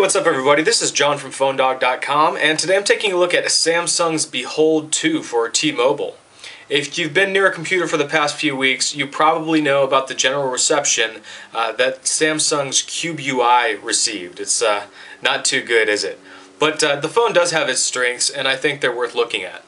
What's up everybody, this is John from PhoneDog.com, and today I'm taking a look at Samsung's Behold 2 for T-Mobile. If you've been near a computer for the past few weeks, you probably know about the general reception that Samsung's Cube UI received. It's not too good, is it? But the phone does have its strengths, and I think they're worth looking at.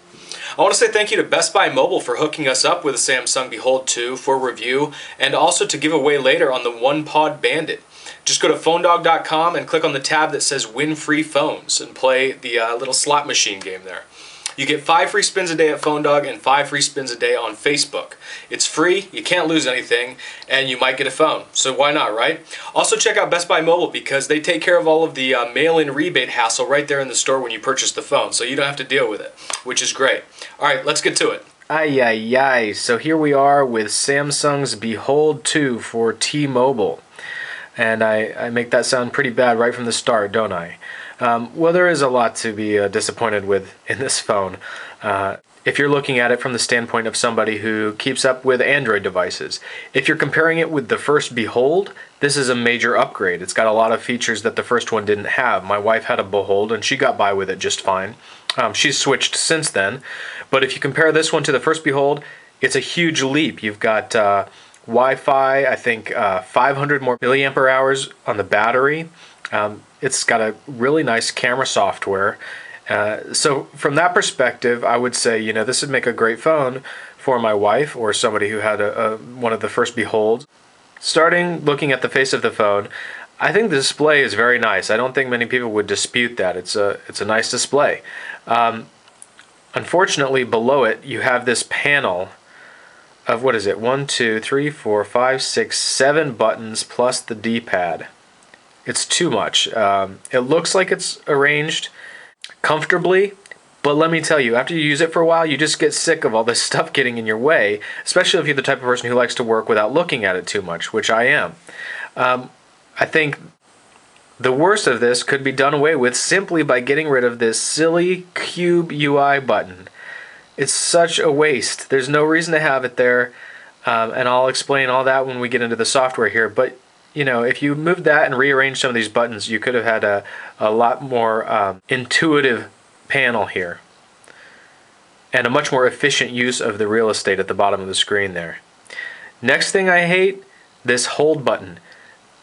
I want to say thank you to Best Buy Mobile for hooking us up with a Samsung Behold 2 for review, and also to give away later on the OnePod Bandit. Just go to PhoneDog.com and click on the tab that says Win Free Phones and play the little slot machine game there. You get 5 free spins a day at PhoneDog and 5 free spins a day on Facebook. It's free, you can't lose anything, and you might get a phone. So why not, right? Also check out Best Buy Mobile because they take care of all of the mail-in rebate hassle right there in the store when you purchase the phone, so you don't have to deal with it, which is great. Alright, let's get to it. Ay, so here we are with Samsung's Behold 2 for T-Mobile. And I make that sound pretty bad right from the start, don't I? Well, there is a lot to be disappointed with in this phone. If you're looking at it from the standpoint of somebody who keeps up with Android devices. If you're comparing it with the first Behold, this is a major upgrade. It's got a lot of features that the first one didn't have. My wife had a Behold and she got by with it just fine. She's switched since then. But if you compare this one to the first Behold, it's a huge leap. You've got Wi-Fi, I think 500 more milliamp hours on the battery. It's got a really nice camera software. So from that perspective, I would say, you know, this would make a great phone for my wife or somebody who had one of the first Beholds. Starting looking at the face of the phone, I think the display is very nice. I don't think many people would dispute that. It's a nice display. Unfortunately, below it, you have this panel of, what is it, 1, 2, 3, 4, 5, 6, 7 buttons plus the D-pad. It's too much. It looks like it's arranged comfortably, but let me tell you, after you use it for a while, you just get sick of all this stuff getting in your way, especially if you're the type of person who likes to work without looking at it too much, which I am. I think the worst of this could be done away with simply by getting rid of this silly Cube UI button. It's such a waste. There's no reason to have it there, and I'll explain all that when we get into the software here. But you know, if you moved that and rearranged some of these buttons, you could have had a lot more intuitive panel here, and a much more efficient use of the real estate at the bottom of the screen there. Next thing I hate, this hold button.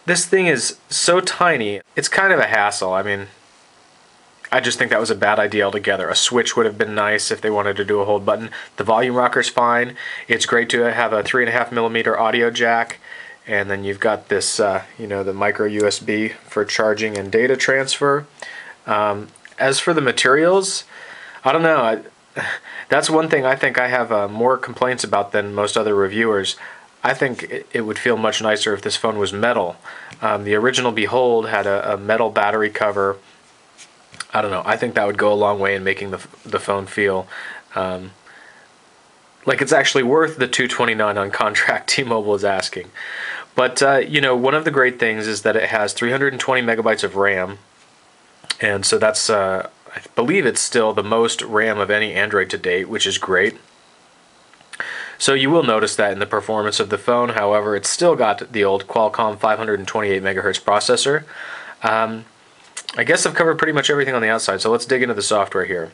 This thing is so tiny, it's kind of a hassle. I mean, I just think that was a bad idea altogether. A switch would have been nice if they wanted to do a hold button. The volume rocker's fine. It's great to have a 3.5mm audio jack, and then you've got this, you know, the micro USB for charging and data transfer. As for the materials, I don't know. That's one thing I think I have more complaints about than most other reviewers. I think it would feel much nicer if this phone was metal. The original Behold had a metal battery cover. I don't know. I think that would go a long way in making the phone feel like it's actually worth the $229 on contract T-Mobile is asking. But you know, one of the great things is that it has 320 megabytes of RAM, and so that's I believe it's still the most RAM of any Android to date, which is great. So you will notice that in the performance of the phone. However, it's still got the old Qualcomm 528 megahertz processor. I guess I've covered pretty much everything on the outside, so let's dig into the software here.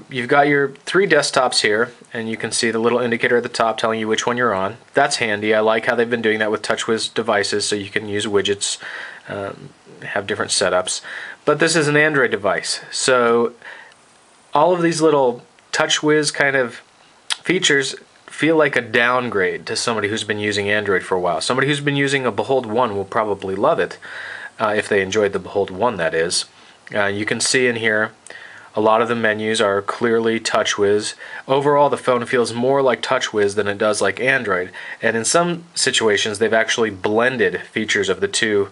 You've got your 3 desktops here, and you can see the little indicator at the top telling you which one you're on. That's handy. I like how they've been doing that with TouchWiz devices, so you can use widgets, have different setups. But this is an Android device, so all of these little TouchWiz kind of features feel like a downgrade to somebody who's been using Android for a while. Somebody who's been using a Behold 1 will probably love it. If they enjoyed the Behold 1, that is. You can see in here a lot of the menus are clearly TouchWiz. Overall, the phone feels more like TouchWiz than it does like Android, and in some situations they've actually blended features of the two.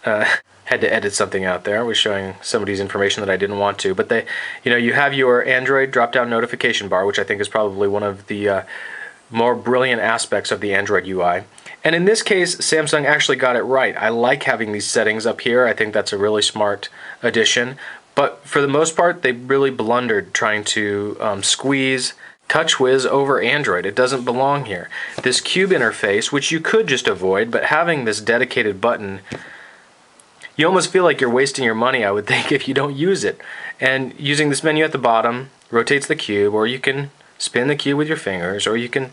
Had to edit something out there. I was showing somebody's information that I didn't want to, but you know, you have your Android drop-down notification bar, which I think is probably one of the more brilliant aspects of the Android UI. And in this case, Samsung actually got it right. I like having these settings up here. I think that's a really smart addition. But for the most part, they really blundered trying to squeeze TouchWiz over Android. It doesn't belong here. This cube interface, which you could just avoid, but having this dedicated button, you almost feel like you're wasting your money, I would think, if you don't use it. And using this menu at the bottom rotates the cube, or you can spin the cube with your fingers, or you can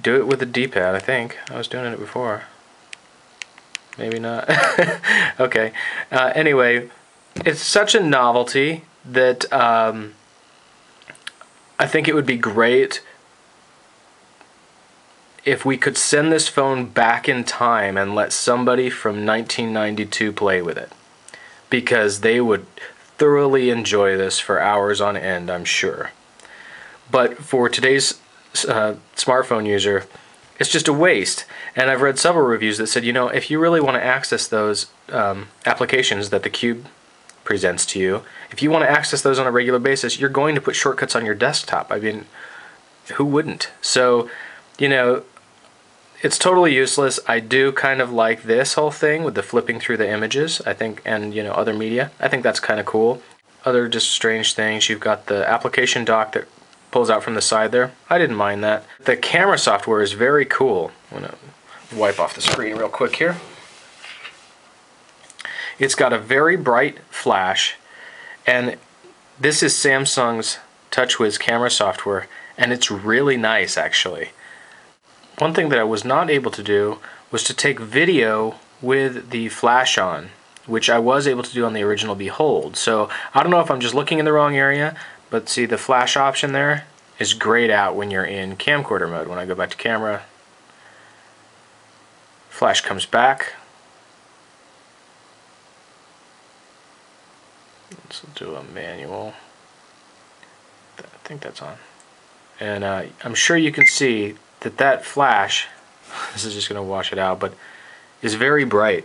do it with the D-pad, I think. I was doing it before. Maybe not. Okay. Anyway, it's such a novelty that I think it would be great if we could send this phone back in time and let somebody from 1992 play with it. Because they would thoroughly enjoy this for hours on end, I'm sure. But for today's smartphone user, it's just a waste. And I've read several reviews that said, you know, if you really want to access those applications that the Cube presents to you, if you want to access those on a regular basis, you're going to put shortcuts on your desktop. I mean, who wouldn't? So, you know, it's totally useless. I do kind of like this whole thing with the flipping through the images, I think, and, you know, other media. I think that's kind of cool. Other just strange things, you've got the application dock that pulls out from the side there. I didn't mind that. The camera software is very cool. I'm going to wipe off the screen real quick here. It's got a very bright flash, and this is Samsung's TouchWiz camera software, and it's really nice, actually. One thing that I was not able to do was to take video with the flash on, which I was able to do on the original Behold. So I don't know if I'm just looking in the wrong area, but see, the flash option there is grayed out when you're in camcorder mode. When I go back to camera, flash comes back. Let's do a manual. I think that's on. And I'm sure you can see that that flash, this is just going to wash it out, but is very bright.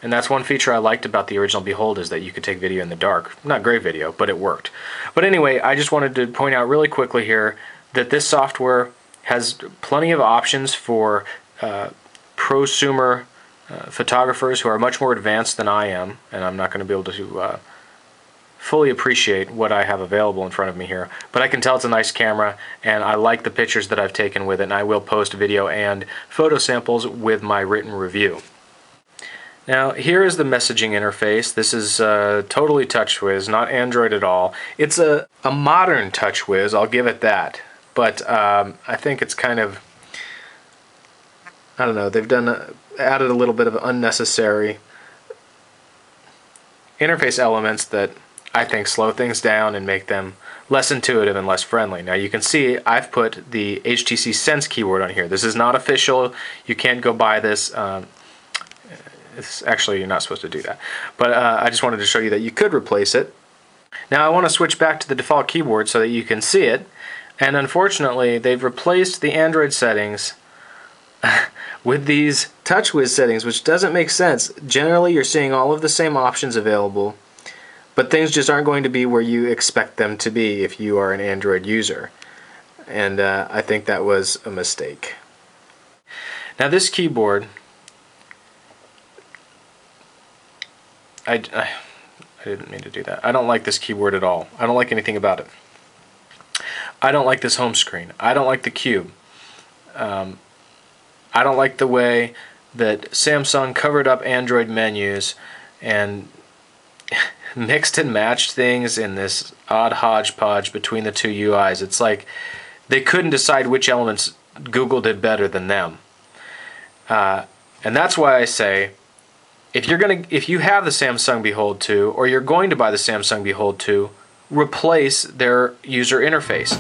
And that's one feature I liked about the original Behold, is that you could take video in the dark. Not great video, but it worked. But anyway, I just wanted to point out really quickly here that this software has plenty of options for prosumer photographers who are much more advanced than I am, and I'm not going to be able to fully appreciate what I have available in front of me here. But I can tell it's a nice camera, and I like the pictures that I've taken with it, and I will post video and photo samples with my written review. Now, here is the messaging interface. This is totally TouchWiz, not Android at all. It's a modern TouchWiz, I'll give it that. But I think it's kind of, I don't know, they've added a little bit of unnecessary interface elements that I think slow things down and make them less intuitive and less friendly. Now you can see I've put the HTC Sense keyboard on here. This is not official. You can't go buy this. Actually, you're not supposed to do that. But I just wanted to show you that you could replace it. Now I want to switch back to the default keyboard so that you can see it. And unfortunately, they've replaced the Android settings with these TouchWiz settings, which doesn't make sense. Generally, you're seeing all of the same options available, but things just aren't going to be where you expect them to be if you are an Android user. And I think that was a mistake. Now this keyboard, I didn't mean to do that. I don't like this keyboard at all. I don't like anything about it. I don't like this home screen. I don't like the cube. I don't like the way that Samsung covered up Android menus and mixed and matched things in this odd hodgepodge between the two UIs. It's like they couldn't decide which elements Google did better than them. And that's why I say, if you have the Samsung Behold 2, or you're going to buy the Samsung Behold 2, replace their user interface.